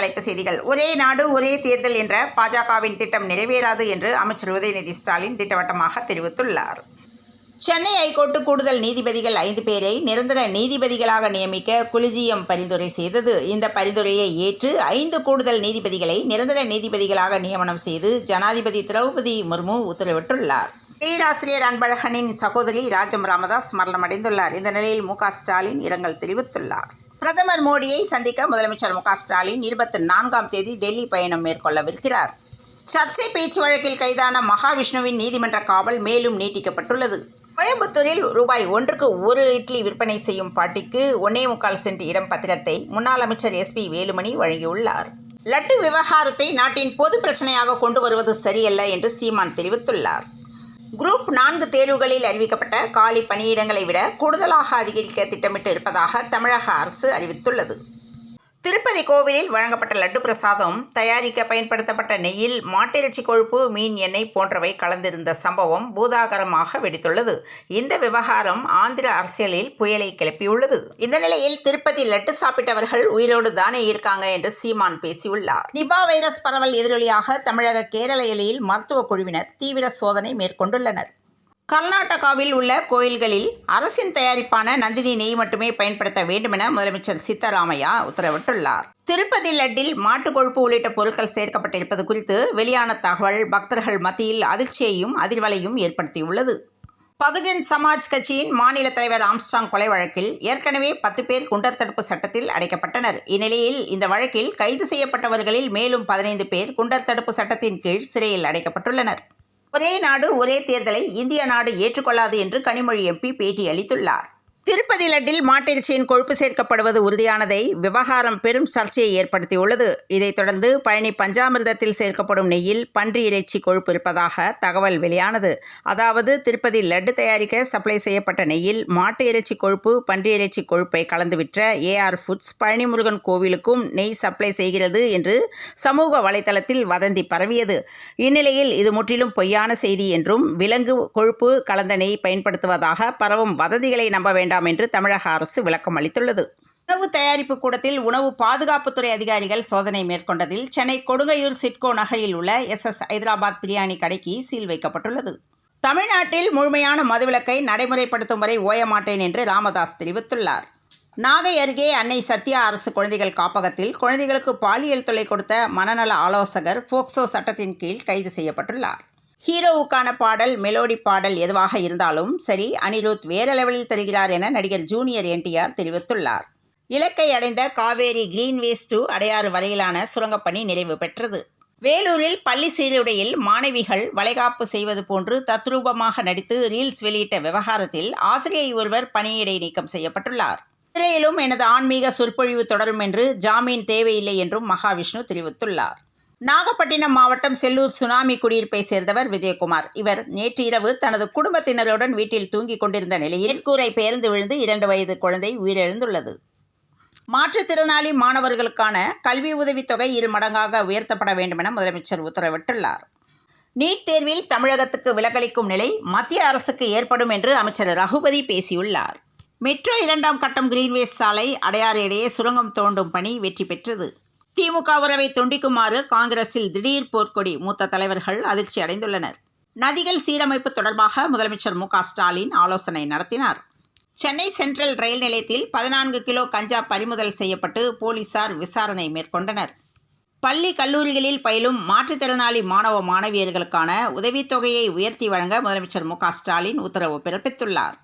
தலைப்புச் செய்திகள். ஒரே நாடு ஒரே தேர்தல் என்ற பாஜகவின் திட்டம் நிறைவேறாது என்று அமைச்சர் உதயநிதி ஸ்டாலின் திட்டவட்டமாக தெரிவித்துள்ளார். சென்னை ஐகோர்ட்டு கூடுதல் நீதிபதிகள் 5 பேரை நிரந்தர நீதிபதிகளாக நியமிக்க கொலிஜியம் பரிந்துரை செய்தது. இந்த பரிந்துரையை ஏற்று 5 கூடுதல் நீதிபதிகளை நிரந்தர நீதிபதிகளாக நியமனம் செய்து ஜனாதிபதி திரௌபதி முர்மு உத்தரவிட்டுள்ளார். பேராசிரியர் அன்பழகனின் சகோதரி ராஜம் ராமதாஸ் மரணமடைந்துள்ளார். இந்த நிலையில் மு க ஸ்டாலின் இரங்கல் தெரிவித்துள்ளார். பிரதமர் மோடியை சந்திக்க முதலமைச்சர் மு க ஸ்டாலின் 24ஆம் தேதி டெல்லி பயணம் மேற்கொள்ளவிருக்கிறார். சர்ச்சை பேச்சு வழக்கில் கைதான மகாவிஷ்ணுவின் நீதிமன்ற காவல் மேலும் நீட்டிக்கப்பட்டுள்ளது. கோயம்புத்தூரில் ரூபாய் 1க்கு 1 இட்லி விற்பனை செய்யும் பாட்டிக்கு 1.25 சென்ட் இடம் பத்திரத்தை முன்னாள் அமைச்சர் SP வேலுமணி வழங்கியுள்ளார். லட்டு விவகாரத்தை நாட்டின் பொது பிரச்சனையாக கொண்டு வருவது சரியல்ல என்று சீமான் தெரிவித்துள்ளார். குரூப் 4 தேர்வுகளில் அறிவிக்கப்பட்ட காலி பணியிடங்களை விட கூடுதலாக அதிகரிக்க திட்டமிட்டு இருப்பதாக தமிழக அரசு அறிவித்துள்ளது. திருப்பதி கோவிலில் வழங்கப்பட்ட லட்டு பிரசாதம் தயாரிக்க பயன்படுத்தப்பட்ட நெய்யில் மாட்டிறைச்சி கொழுப்பு, மீன் எண்ணெய் போன்றவை கலந்திருந்த சம்பவம் பூதாகரமாக வெடித்துள்ளது. இந்த விவகாரம் ஆந்திர அரசியலில் புயலை கிளப்பியுள்ளது. இந்த நிலையில் திருப்பதி லட்டு சாப்பிட்டவர்கள் உயிரோடு தானே இருக்காங்க என்று சீமான் பேசியுள்ளார். நிபா வைரஸ் பரவல் எதிரொலியாக தமிழக கேரள எல்லையில் மருத்துவ குழுவினர் தீவிர சோதனை மேற்கொண்டுள்ளனர். கர்நாடகாவில் உள்ள கோயில்களில் அரசின் தயாரிப்பான நந்தினி நெய் மட்டுமே பயன்படுத்த வேண்டுமென முதலமைச்சர் சித்தராமையா உத்தரவிட்டுள்ளார். திருப்பதி லட்டில் மாட்டுக் கொழுப்பு உள்ளிட்ட பொருட்கள் சேர்க்கப்பட்டிருப்பது குறித்து வெளியான தகவல் பக்தர்கள் மத்தியில் அதிர்ச்சியையும் அதிர்வலையும் ஏற்படுத்தியுள்ளது. பகுஜன் சமாஜ் கட்சியின் மாநில தலைவர் ஆம்ஸ்ட்ராங் கொலை வழக்கில் ஏற்கனவே 10 பேர் குண்டர் தடுப்பு சட்டத்தில் அடைக்கப்பட்டனர். இந்நிலையில் இந்த வழக்கில் கைது செய்யப்பட்டவர்களில் மேலும் 15 பேர் குண்டர் தடுப்பு சட்டத்தின் கீழ் சிறையில் அடைக்கப்பட்டுள்ளனர். ஒரே நாடு ஒரே தேர்தலை இந்திய நாடு ஏற்றுக்கொள்ளாது என்று கனிமொழி MP பேட்டி அளித்துள்ளார். திருப்பதி லட்டில் மாட்டிறைச்சியின் கொழுப்பு சேர்க்கப்படுவது உறுதியானதை விவகாரம் பெரும் சர்ச்சையை ஏற்படுத்தியுள்ளது. இதைத் தொடர்ந்து பழனி பஞ்சாமிர்தத்தில் சேர்க்கப்படும் நெய்யில் பன்றி இறைச்சி கொழுப்பு இருப்பதாக தகவல் வெளியானது. அதாவது திருப்பதி லட்டு தயாரிக்க சப்ளை செய்யப்பட்ட நெய்யில் மாட்டு இறைச்சி கொழுப்பு, பன்றி இறைச்சி கொழுப்பை கலந்து விற்ற AR ஃபுட்ஸ் பழனி முருகன் கோவிலுக்கும் நெய் சப்ளை செய்கிறது என்று சமூக வலைதளத்தில் வதந்தி பரவியது. இந்நிலையில் இது முற்றிலும் பொய்யான செய்தி என்றும் விலங்கு கொழுப்பு கலந்த நெய் பயன்படுத்துவதாக பரவும் வதந்திகளை நம்ப வேண்டாம் என்று தமிழக அரசு விளக்கம் அளித்துள்ளது. உணவு தயாரிப்பு கூடத்தில் உணவு பாதுகாப்புத்துறை அதிகாரிகள் சோதனை மேற்கொண்டதில் சென்னை கொடுங்கையூர் சிட்கோ நகரில் உள்ள SS ஹைதராபாத் பிரியாணி கடைக்கு சீல் வைக்கப்பட்டுள்ளது. தமிழ்நாட்டில் முழுமையான மதுவிலக்கை நடைமுறைப்படுத்தும் வரை ஓயமாட்டேன் என்று ராமதாஸ் தெரிவித்துள்ளார். நாகை அருகே அன்னை சத்யா அரசு குழந்தைகள் காப்பகத்தில் குழந்தைகளுக்கு பாலியல் தொல்லை கொடுத்த மனநல ஆலோசகர் போக்சோ சட்டத்தின் கீழ் கைது செய்யப்பட்டுள்ளார். ஹீரோவுக்கான பாடல், மெலோடி பாடல் எதுவாக இருந்தாலும் சரி, அனிருத் வேற லெவலில் தருகிறார் என நடிகர் ஜூனியர் NTR தெரிவித்துள்ளார். இலக்கை அடைந்த காவேரி கிரீன்வேஸ் டு அடையாறு வரையிலான சுரங்கப்பணி நிறைவு பெற்றது. வேலூரில் பள்ளி சீருடையில் மாணவிகள் வளைகாப்பு செய்வது போன்று தத்ரூபமாக நடித்து ரீல்ஸ் வெளியிட்ட விவகாரத்தில் ஆசிரியை ஒருவர் பணியிடை நீக்கம் செய்யப்பட்டுள்ளார். சிறையிலும் எனது ஆன்மீக சொற்பொழிவு தொடரும் என்று ஜாமீன் தேவையில்லை என்றும் மகாவிஷ்ணு தெரிவித்துள்ளார். நாகப்பட்டினம் மாவட்டம் செல்லூர் சுனாமி குடியிருப்பை சேர்ந்தவர் விஜயகுமார். இவர் நேற்று இரவு தனது குடும்பத்தினருடன் வீட்டில் தூங்கிக் கொண்டிருந்த நிலையில் கூரை பெயர்ந்து விழுந்து 2 வயது குழந்தை உயிரிழந்துள்ளது. மாற்றுத்திறனாளி மாணவர்களுக்கான கல்வி உதவித்தொகை 2 மடங்காக உயர்த்தப்பட வேண்டுமென முதலமைச்சர் உத்தரவிட்டுள்ளார். நீட் தேர்வில் தமிழகத்துக்கு விலக்களிக்கும் நிலை மத்திய அரசுக்கு ஏற்படும் என்று அமைச்சர் ரகுபதி பேசியுள்ளார். மெட்ரோ 2ஆம் கட்டம் கிரீன்வேஸ் சாலை அடையாறு இடையே சுரங்கம் தோண்டும் பணி வெற்றி பெற்றது. திமுக உறவை துண்டிக்குமாறு காங்கிரஸில் திடீர் போர்க்கொடி மூத்த தலைவர்கள் அதிர்ச்சி அடைந்துள்ளனர். நதிகள் சீரமைப்பு தொடர்பாக முதலமைச்சர் மு க ஸ்டாலின் ஆலோசனை நடத்தினார். சென்னை சென்ட்ரல் ரயில் நிலையத்தில் 14 கிலோ கஞ்சா பறிமுதல் செய்யப்பட்டு போலீசார் விசாரணை மேற்கொண்டனர். பள்ளி கல்லூரிகளில் பயிலும் மாற்றுத்திறனாளி மாணவ மாணவியர்களுக்கான உதவித்தொகையை உயர்த்தி வழங்க முதலமைச்சர் மு க ஸ்டாலின் உத்தரவு பிறப்பித்துள்ளார்.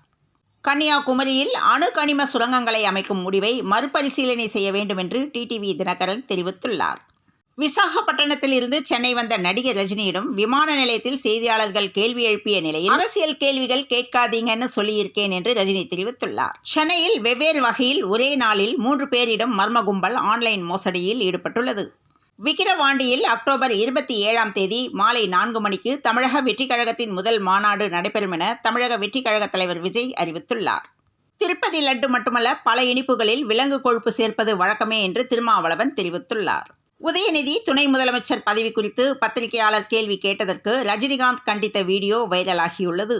கன்னியாகுமரியில் அணு கனிம சுரங்கங்களை அமைக்கும் முடிவை மறுபரிசீலனை செய்ய வேண்டும் என்று TTV தினகரன் தெரிவித்துள்ளார். விசாகப்பட்டினத்தில் இருந்து சென்னை வந்த நடிகர் ரஜினியிடம் விமான நிலையத்தில் செய்தியாளர்கள் கேள்வி எழுப்பிய நிலையில் அரசியல் கேள்விகள் கேட்காதீங்கன்னு சொல்லியிருக்கேன் என்று ரஜினி தெரிவித்துள்ளார். சென்னையில் வெவ்வேறு வகையில் ஒரே நாளில் 3 பேரிடம் மர்ம கும்பல் ஆன்லைன் மோசடியில் ஈடுபட்டுள்ளது. விக்கிரவாண்டியில் அக்டோபர் 27ஆம் தேதி மாலை 4 மணிக்கு தமிழக வெற்றிக் கழகத்தின் முதல் மாநாடு நடைபெறும் என தமிழக வெற்றிக் கழக தலைவர் விஜய் அறிவித்துள்ளார். திருப்பதி லட்டு மட்டுமல்ல, பல இனிப்புகளில் விலங்கு கொழுப்பு சேர்ப்பது வழக்கமே என்று திருமாவளவன் தெரிவித்துள்ளார். உதயநிதி துணை முதலமைச்சர் பதவி குறித்து பத்திரிகையாளர் கேள்வி கேட்டதற்கு ரஜினிகாந்த் கண்டித்த வீடியோ வைரலாகியுள்ளது.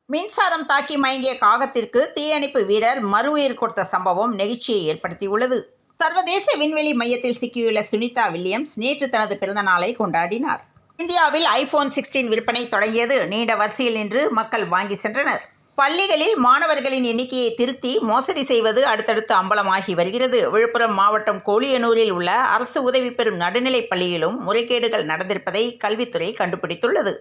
மின்சாரம் தாக்கி மயங்கிய காகத்திற்கு தீயணைப்பு வீரர் மறுஉயிர் கொடுத்த சம்பவம் நெகிழ்ச்சியை ஏற்படுத்தியுள்ளது. சர்வதேச விண்வெளி மையத்தில் சிக்கியுள்ள சுனிதா வில்லியம்ஸ் நேற்று தனது பிறந்த நாளை கொண்டாடினார். இந்தியாவில் iPhone 16 விற்பனை தொடங்கியது. நீண்ட வரிசையில் நின்று மக்கள் வாங்கி சென்றனர். பள்ளிகளில் மாணவர்களின் எண்ணிக்கையை திருத்தி மோசடி செய்வது அடுத்தடுத்து அம்பலமாகி வருகிறது. விழுப்புரம் மாவட்டம் கோலியனூரில் உள்ள அரசு உதவி பெறும் நடுநிலைப் பள்ளியிலும் முறைகேடுகள் நடந்திருப்பதை கல்வித்துறை கண்டுபிடித்துள்ளது.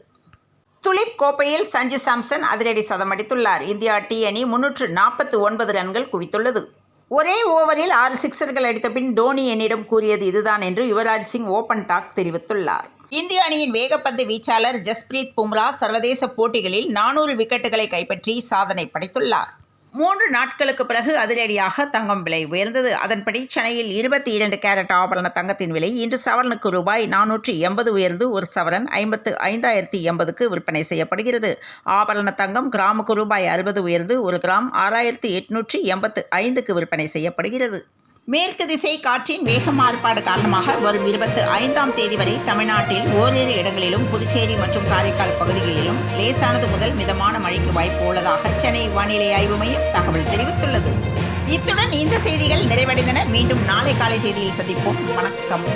துலிப் கோப்பையில் சஞ்சு சாம்சன் அதிரடி சதமடித்துள்ளார். இந்தியா டி அணி 349 ரன்கள் குவித்துள்ளது. ஒரே ஓவரில் 6 சிக்சர்கள் அடித்த பின் தோனி என்னிடம் கூறியது இதுதான் என்று யுவராஜ் சிங் ஓபன் டாக் தெரிவித்துள்ளார். இந்திய அணியின் வேகப்பந்து வீச்சாளர் ஜஸ்பிரீத் பும்ரா சர்வதேச போட்டிகளில் 400 விக்கெட்டுகளை கைப்பற்றி சாதனை படைத்துள்ளார். 3 நாட்களுக்கு பிறகு அதிரடியாக தங்கம் விலை உயர்ந்தது. அதன்படி சென்னையில் 22 கேரட் ஆபரண தங்கத்தின் விலை இன்று சவரனுக்கு ரூபாய் 480 உயர்ந்து ஒரு சவரன் 55,080க்கு விற்பனை செய்யப்படுகிறது. ஆபரண தங்கம் கிராமுக்கு ரூபாய் 60 உயர்ந்து ஒரு கிராம் 6,885க்கு விற்பனை செய்யப்படுகிறது. மேற்கு திசை காற்றின் வேக மாறுபாடு காரணமாக வரும் 25ஆம் தேதி வரை தமிழ்நாட்டில் ஓரிரு இடங்களிலும் புதுச்சேரி மற்றும் காரைக்கால் பகுதிகளிலும் லேசானது முதல் மிதமான மழைக்கு வாய்ப்பு உள்ளதாக சென்னை வானிலை ஆய்வு மையம் தகவல் தெரிவித்துள்ளது. இத்துடன் இந்த செய்திகள் நிறைவடைந்தன. மீண்டும் நாளை காலை செய்தியில் சந்திப்போம். வணக்கம்.